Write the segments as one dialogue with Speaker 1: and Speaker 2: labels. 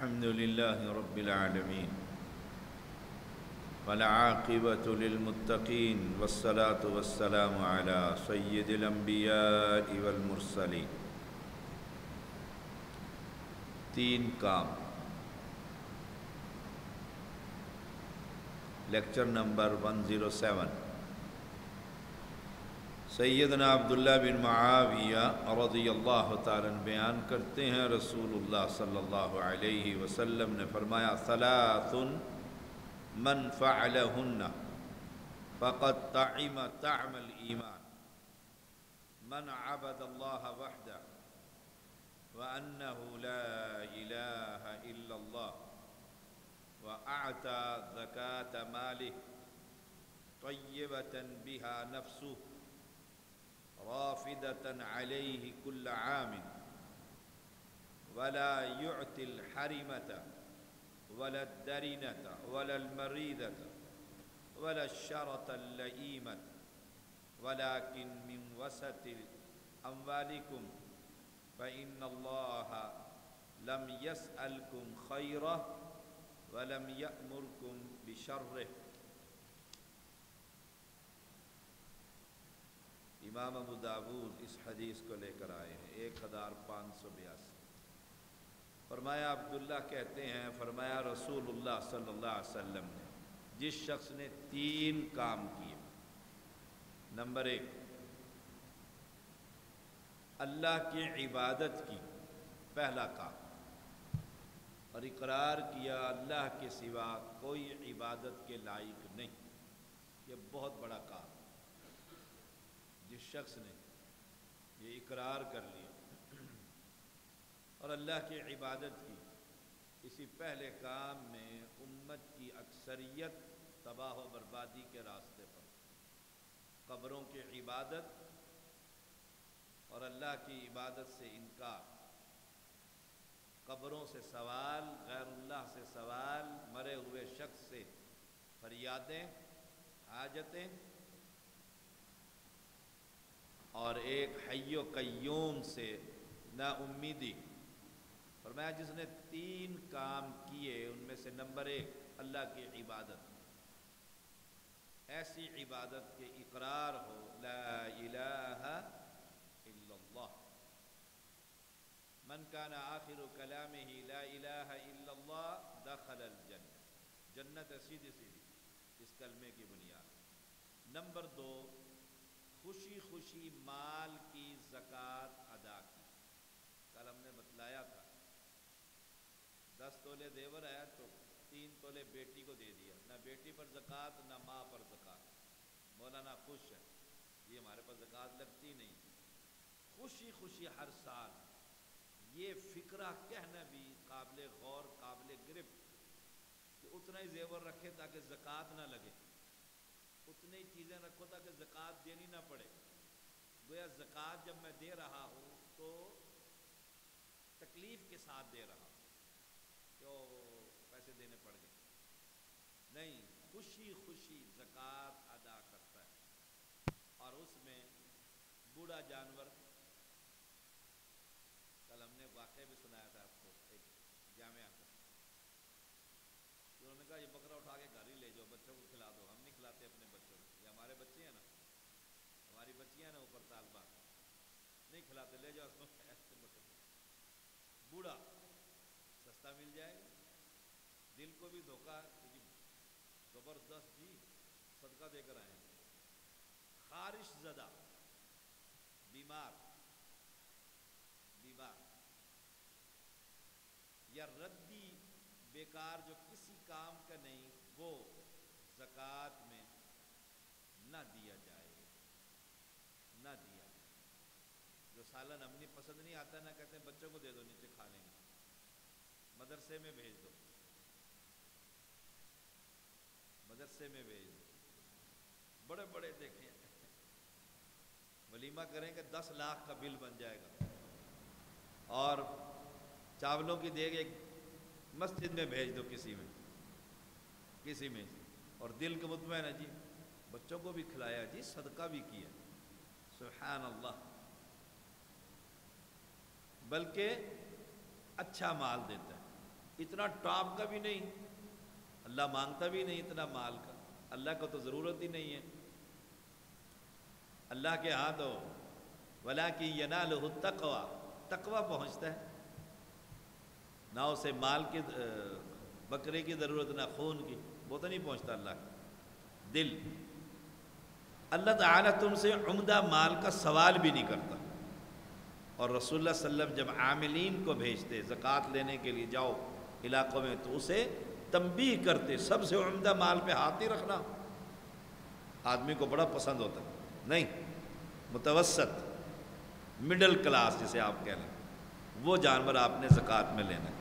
Speaker 1: الحمد لله رب العالمين والعاقبة للمتقين والصلاة والسلام على سيد الأنبياء والمرسلين۔ تین کام، لیکچر نمبر 107۔ سیدنا عبداللہ بن معاویہ رضی اللہ تعالیٰ بیان کرتے ہیں رسول اللہ صلی اللہ علیہ وسلم نے فرمایا ثلاث من فعلہن فقد طعم طعم الایمان، من عبد اللہ وحدہ وأنه لا إله إلا الله وأعطى زكاة ماله طيبة بها نفسه رافدة عليه كل عام ولا يعطي الحرمة ولا الدرنة ولا المريضة ولا الشرة اللئيمة ولكن من وسط أموالكم فإن الله لم يسألكم خيره ولم يأمركم بشره۔ امام ابو داود اس حدیث کو لے کر آئے ہیں 1582۔ فرمایا عبداللہ کہتے ہیں، فرمایا رسول اللہ صلی اللہ علیہ وسلم نے جس شخص نے تین کام کیے، نمبر 1 اللہ کی عبادت کی، پہلا کام، اور اقرار کیا اللہ کے سوا کوئی عبادت کے لائق نہیں، یہ بہت بڑا کام۔ جس شخص نے یہ اقرار کر لیا اور اللہ کی عبادت کی، اسی پہلے کام میں امت کی اکثریت تباہ و بربادی کے راستے پر، قبروں کی عبادت اور اللہ کی عبادت سے انکار، قبروں سے سوال، غیر اللہ سے سوال، مرے ہوئے شخص سے فریادیں، حاجتیں، اور ایک حی و قیوم سے نا امیدی۔ فرمایا جس نے تین کام کیے ان میں سے نمبر 1 اللہ کی عبادت، ایسی عبادت کے اقرار ہو لا الہ الا اللہ، من کان آخر کلامہ لا الہ الا اللہ دخل الجنہ، جنت ہے سیدھی سیدھی اس کلمے کی بنیاد۔ نمبر 2 خوشی خوشی مال کی زکوٰۃ ادا کی۔ کل ہم نے بتلایا تھا 10 تولے زیور ہے تو 3 تولے بیٹی کو دے دیا، نہ بیٹی پر زکوٰۃ نہ ماں پر زکوٰۃ۔ مولانا خوش ہے، یہ ہمارے پاس زکوٰۃ لگتی نہیں، خوشی خوشی ہر سال۔ یہ فکرہ کہنا بھی قابل غور، قابل گرفت کہ اتنا ہی زیور رکھے تاکہ زکوٰۃ نہ لگے، اتنی ہی چیزیں رکھو تاکہ زکوٰۃ دینی نہ پڑے۔ گویا زکوٰۃ جب میں دے رہا ہوں تو تکلیف کے ساتھ دے رہا ہوں کہ پیسے دینے پڑ گئے، نہیں، خوشی خوشی زکوٰۃ ادا کرتا ہے۔ اور اس میں بوڑھا جانور، کل ہم نے واقعہ بھی سنایا تھا آپ کو ایک جامعہ کا، انہوں نے کہا یہ بکرا اٹھا کے گھر ہی لے جاؤ، بچوں کو کھلا دو۔ ہم نہیں کھلاتے اپنے بچوں کو، یہ ہمارے بچے ہیں نا، ہماری بچیاں ہیں نا اوپر طالبات، نہیں کھلاتے، لے جاؤ اس کو ایسے بکرے۔ بوڑھا سستا مل جائے گا، دل کو بھی دھوکہ جی زبردست، جی صدقہ دے کر آئے ہیں۔ خارش زدہ، بیمار یا ردی بیکار جو کسی کام کا نہیں، وہ زکوٰۃ میں نہ دیا جائے، نہ دیا جائے۔ جو سالن اپنی پسند نہیں آتا نہ کہتے ہیں بچوں کو دے دو نیچے کھا لیں گے، مدرسے میں بھیج دو، مدرسے میں بھیج دو۔ بڑے بڑے دیکھیں ولیمہ کریں کہ 10 لاکھ کا بل بن جائے گا، اور چاولوں کی دیگ ایک مسجد میں بھیج دو، کسی میں، اور دل کو مطمئن ہے جی بچوں کو بھی کھلایا، جی صدقہ بھی کیا، سبحان اللہ۔ بلکہ اچھا مال دیتا ہے، اتنا ٹاپ کا بھی نہیں، اللہ مانگتا بھی نہیں اتنا مال کا، اللہ کو تو ضرورت ہی نہیں ہے۔ اللہ کے ہاں تو وَلَٰكِن يَنَالُهُ التَّقْوَىٰ، تقویٰ پہنچتا ہے، نہ اسے مال کی بکرے کی ضرورت نہ خون کی، وہ تو نہیں پہنچتا اللہ کا، دل۔ اللہ تعالیٰ تم سے عمدہ مال کا سوال بھی نہیں کرتا، اور رسول اللہ صلی اللہ علیہ وسلم جب عاملین کو بھیجتے زکوٰۃ لینے کے لیے جاؤ علاقوں میں تو اسے تنبیہ کرتے سب سے عمدہ مال پہ ہاتھ نہیں رکھنا، آدمی کو بڑا پسند ہوتا ہے، نہیں، متوسط مڈل کلاس جسے آپ کہہ لیں وہ جانور آپ نے زکوٰۃ میں لینا ہے۔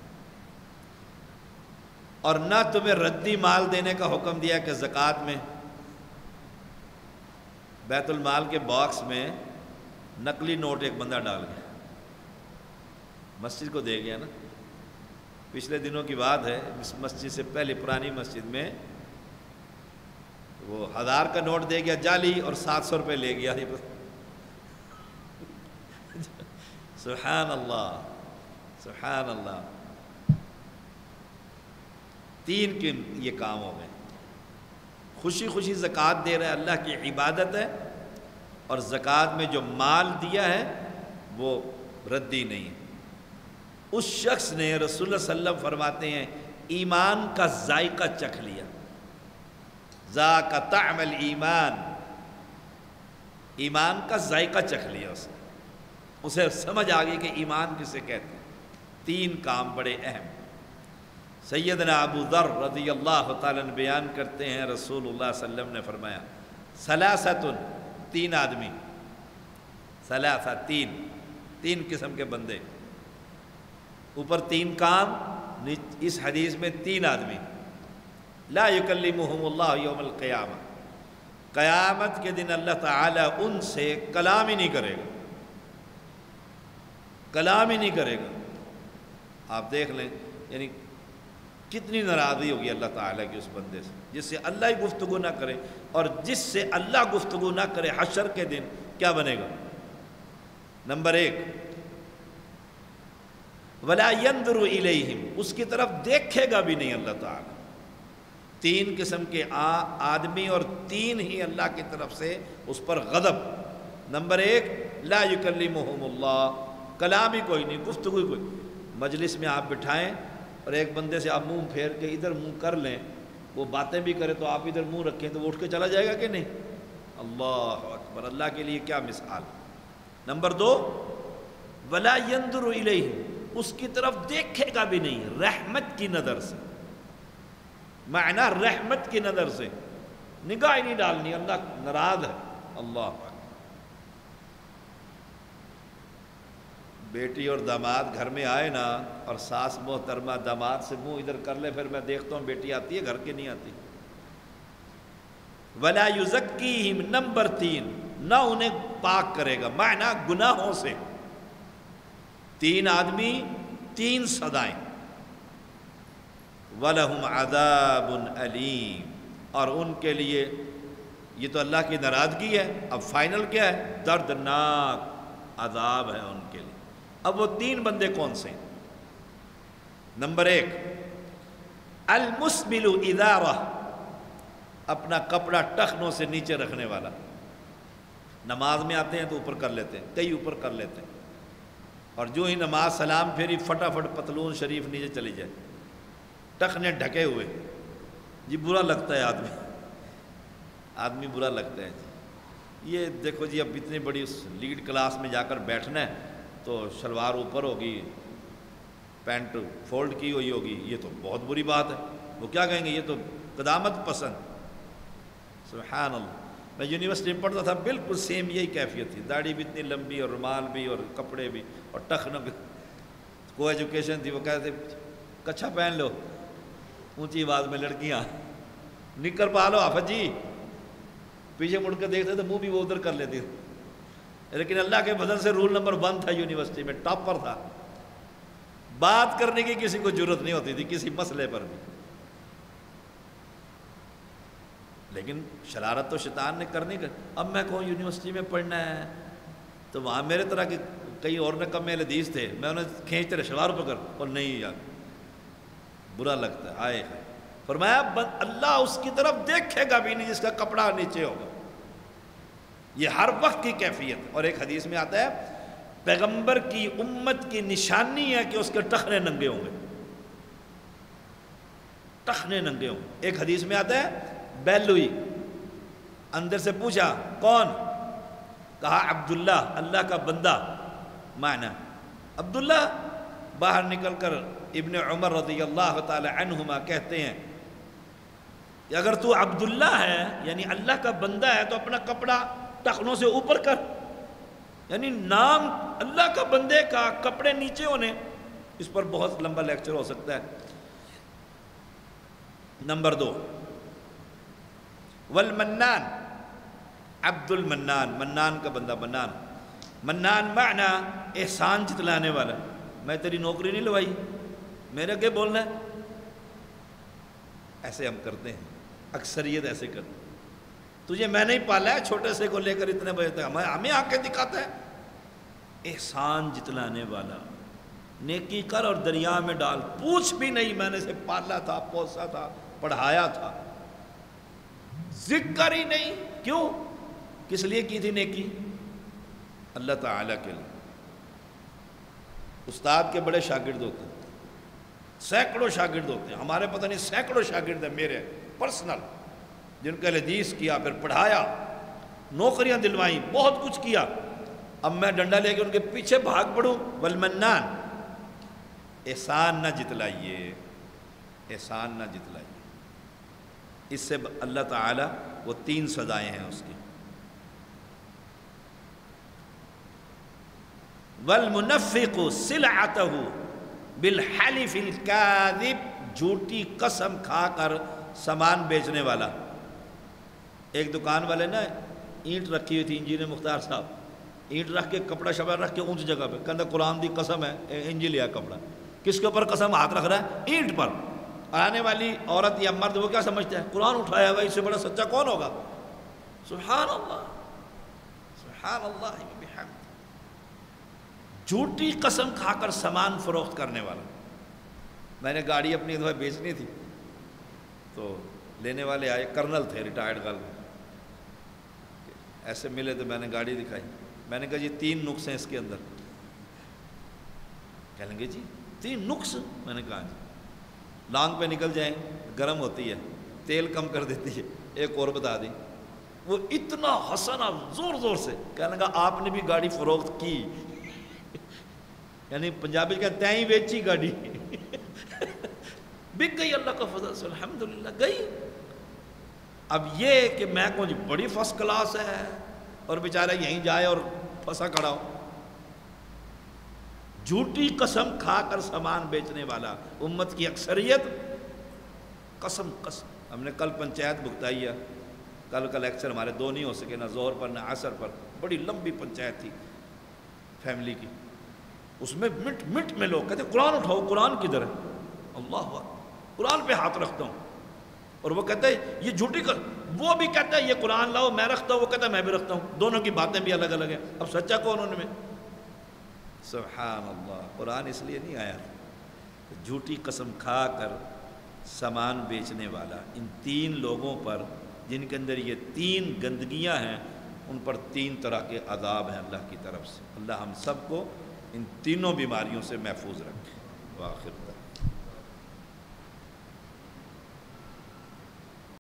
Speaker 1: اور نہ تمہیں ردی مال دینے کا حکم دیا کہ زکوٰۃ میں بیت المال کے باکس میں نقلی نوٹ ایک بندہ ڈال گیا، مسجد کو دے گیا نا، پچھلے دنوں کی بات ہے، اس مسجد سے پہلے پرانی مسجد میں وہ 1000 کا نوٹ دے گیا جعلی اور 700 روپے لے گیا۔ سبحان اللہ سبحان اللہ، 3 کے یہ کام ہو گئے، خوشی خوشی زکوٰۃ دے رہا ہے، اللہ کی عبادت ہے، اور زکوٰۃ میں جو مال دیا ہے وہ ردی نہیں ہے۔ اس شخص نے رسول اللہ صلی اللہ علیہ وسلم فرماتے ہیں ایمان کا ذائقہ چکھ لیا، ذاق طعم الایمان، ایمان کا ذائقہ چکھ لیا، اسے سمجھ آ گئی کہ ایمان کسے کہتے ہیں۔ 3 کام بڑے اہم، سیدنا ابو ذر رضی اللہ تعالیٰ عنہ بیان کرتے ہیں رسول اللہ صلی اللہ علیہ وسلم نے فرمایا ثلاثۃ، 3 آدمی، ثلاثہ، 3 قسم کے بندے، اوپر 3 کام، اس حدیث میں 3 آدمی، لا یکلمہم اللہ یوم القیامہ، قیامت کے دن اللہ تعالیٰ ان سے کلام ہی نہیں کرے گا، کلام ہی نہیں کرے گا۔ آپ دیکھ لیں یعنی کتنی ناراضی ہوگی اللہ تعالیٰ کی اس بندے سے جس سے اللہ ہی گفتگو نہ کرے، اور جس سے اللہ گفتگو نہ کرے حشر کے دن کیا بنے گا؟ نمبر 1 وَلَا يَنْظُرُ إِلَيْهِمْ، اس کی طرف دیکھے گا بھی نہیں اللہ تعالیٰ۔ 3 قسم کے آدمی اور 3 ہی اللہ کی طرف سے اس پر غضب۔ نمبر 1 لا یکلمہم اللہ، کلام ہی کوئی نہیں، گفتگو ہی کوئی۔ مجلس میں آپ بٹھائیں اور ایک بندے سے آپ منہ پھیر کے ادھر منہ کر لیں، وہ باتیں بھی کرے تو آپ ادھر منہ رکھیں تو وہ اٹھ کے چلا جائے گا کہ نہیں؟ اللہ اکبر، اللہ کے لیے کیا مثال۔ نمبر 2 وَلَا يَنْظُرُ إِلَيْهِمْ، اس کی طرف دیکھے گا بھی نہیں، رحمت کی نظر سے، معنی رحمت کی نظر سے نگاہ ہی نہیں ڈالنی، اللہ ناراض ہے۔ اللہ اکبر، بیٹی اور داماد گھر میں آئے نا اور ساس محترمہ داماد سے منہ ادھر کر لے، پھر میں دیکھتا ہوں بیٹی آتی ہے گھر کے نہیں آتی۔ وَلَا يُزَكِّيهِمْ، نمبر 3 نہ انہیں پاک کرے گا، معنی گناہوں سے۔ 3 آدمی 3 سزائیں، وَلَهُمْ عَذَابٌ أَلِيمٌ، اور ان کے لیے یہ تو اللہ کی ناراضگی ہے، اب فائنل کیا ہے؟ دردناک عذاب ہے ان کے لیے۔ اب وہ 3 بندے کون سے ہیں؟ نمبر 1 المسبل ازارہ، اپنا کپڑا ٹخنوں سے نیچے رکھنے والا، نماز میں آتے ہیں تو اوپر کر لیتے ہیں، کئی اوپر کر لیتے ہیں، اور جو ہی نماز سلام پھیری فٹافٹ پتلون شریف نیچے چلی جائے، ٹخنے ڈھکے ہوئے، جی برا لگتا ہے، آدمی برا لگتا ہے جی۔ یہ دیکھو جی اب اتنی بڑی لیڈ کلاس میں جا کر بیٹھنا ہے تو شلوار اوپر ہوگی، پینٹ فولڈ کی ہوئی ہوگی، یہ تو بہت بری بات ہے، وہ کیا کہیں گے؟ یہ تو قدامت پسند۔ سبحان اللہ، میں یونیورسٹی میں پڑھتا تھا، بالکل سیم یہی کیفیت تھی، داڑھی بھی اتنی لمبی اور رومال بھی اور کپڑے بھی اور ٹخن بھی، کو ایجوکیشن تھی، وہ کہتے کچھا پہن لو، اونچی آواز میں لڑکیاں نکر پا لو آفت جی، پیچھے مڑ کر دیکھتے تو منہ بھی وہ ادھر کر لیتی، لیکن اللہ کے فضل سے رول نمبر 1 تھا یونیورسٹی میں، ٹاپ پر تھا، بات کرنے کی کسی کو ضرورت نہیں ہوتی تھی کسی مسئلے پر بھی، لیکن شرارت تو شیطان نے کرنی کر۔ اب میں کہوں یونیورسٹی میں پڑھنا ہے تو وہاں میرے طرح کے کئی اور نے کم حدیث تھے، میں انہیں کھینچتے رہے شلوار پکڑ، اور نہیں یار برا لگتا ہے، آئے ہے۔ فرمایا اللہ اس کی طرف دیکھے گا بھی نہیں جس کا کپڑا نیچے ہوگا۔ یہ ہر وقت کی کیفیت۔ اور ایک حدیث میں آتا ہے پیغمبر کی امت کی نشانی ہے کہ اس کے ٹخنے ننگے ہوں گے، ٹخنے ننگے ہوں گے۔ ایک حدیث میں آتا ہے بیل ہوئی، اندر سے پوچھا کون؟ کہا عبداللہ، اللہ کا بندہ۔ معنی عبداللہ، باہر نکل کر ابن عمر رضی اللہ تعالی عنہما کہتے ہیں کہ اگر تو عبداللہ ہے یعنی اللہ کا بندہ ہے تو اپنا کپڑا ٹخنوں سے اوپر کر، یعنی نام اللہ کا بندے کا کپڑے نیچے ہونے، اس پر بہت لمبا لیکچر ہو سکتا ہے۔ نمبر 2، والمنان، عبد المنان، منان کا بندہ، منان۔ منان معنی احسان جتلانے والا۔ میں تیری نوکری نہیں لوائی، میرے کیا بولنا ہے؟ ایسے ہم کرتے ہیں، اکثریت ایسے کرتے ہیں۔ تجھے میں نہیں پالا ہے چھوٹے سے کو لے کر اتنے بجے تک، ہمیں آ کے دکھاتا ہے۔ احسان جتلانے والا، نیکی کر اور دریا میں ڈال، پوچھ بھی نہیں میں نے سے پالا تھا، پوسا تھا، پڑھایا تھا، ذکر ہی نہیں۔ کیوں؟ کس لیے کی تھی نیکی؟ اللہ تعالیٰ کے لیے۔ استاد کے بڑے شاگرد ہوتے ہیں، سینکڑوں شاگرد ہوتے ہیں، ہمارے پتہ نہیں سینکڑوں شاگرد ہیں میرے پرسنل، جن کا حدیث کیا، پھر پڑھایا، نوکریاں دلوائیں، بہت کچھ کیا۔ اب میں ڈنڈا لے کے ان کے پیچھے بھاگ پڑوں؟ والمنان، احسان نہ جتلائیے، احسان نہ جتلائیے۔ اس سے اللہ تعالیٰ وہ 3 سزائیں ہیں اس کی۔ والمنفق سلعتہ بالحلف الکاذب، جھوٹی قسم کھا کر سامان بیچنے والا۔ ایک دکان والے نا اینٹ رکھی ہوئی تھی، انجینئر مختار صاحب، اینٹ رکھ کے کپڑا شبا رکھ کے اونچ جگہ پہ، کہتا قرآن دی قسم ہے، انجی لیا کپڑا۔ کس کے اوپر قسم ہاتھ رکھ رہا ہے؟ اینٹ پر۔ آنے والی عورت یا مرد وہ کیا سمجھتا ہے؟ قرآن اٹھایا ہوا، اس سے بڑا سچا کون ہوگا؟ سبحان اللہ، سبحان اللہ بحمد۔ جھوٹی قسم کھا کر سامان فروخت کرنے والا۔ میں نے گاڑی اپنی دفعہ بیچنی تھی تو لینے والے آئے، کرنل تھے، ریٹائرڈ کرنل، ایسے ملے تو میں نے گاڑی دکھائی، میں نے کہا جی 3 نقص ہیں اس کے اندر۔ کہہ لیں گے جی 3 نقص؟ میں نے کہا جی، لانگ پہ نکل جائیں، گرم ہوتی ہے، تیل کم کر دیتی ہے، ایک اور بتا دی۔ وہ اتنا ہنسنا زور زور سے، کہنے لگا آپ نے بھی گاڑی فروخت کی، یعنی پنجابی کا تائیں بیچی گاڑی، بک گئی، اللہ کا فضل سے الحمدللہ گئی۔ اب یہ کہ میں کہوں جی بڑی فرسٹ کلاس ہے اور بیچارہ یہیں جائے اور پھنسا کھڑا ہو۔ جھوٹی قسم کھا کر سامان بیچنے والا، امت کی اکثریت قسم قسم۔ ہم نے کل پنچایت بھگتائی ہے، کل کا لیکچر ہمارے 2 نہیں ہو سکے، نہ زہر پر نہ عصر پر، بڑی لمبی پنچایت تھی فیملی کی۔ اس میں منٹ منٹ میں لوگ کہتے ہیں قرآن اٹھاؤ، قرآن کدھر ہے؟ اللہ اکبر، قرآن پہ ہاتھ رکھتا ہوں، اور وہ کہتا ہے یہ جھوٹی وہ بھی کہتا ہے یہ قرآن لاؤ، میں رکھتا ہوں، وہ کہتا ہے میں بھی رکھتا ہوں، دونوں کی باتیں بھی الگ الگ ہیں۔ اب سچا کون ان میں؟ سبحان اللہ، قرآن اس لیے نہیں آیا۔ جھوٹی قسم کھا کر سامان بیچنے والا، ان 3 لوگوں پر جن کے اندر یہ 3 گندگیاں ہیں، ان پر 3 طرح کے عذاب ہیں اللہ کی طرف سے۔ اللہ ہم سب کو ان تینوں بیماریوں سے محفوظ رکھے۔ وآخر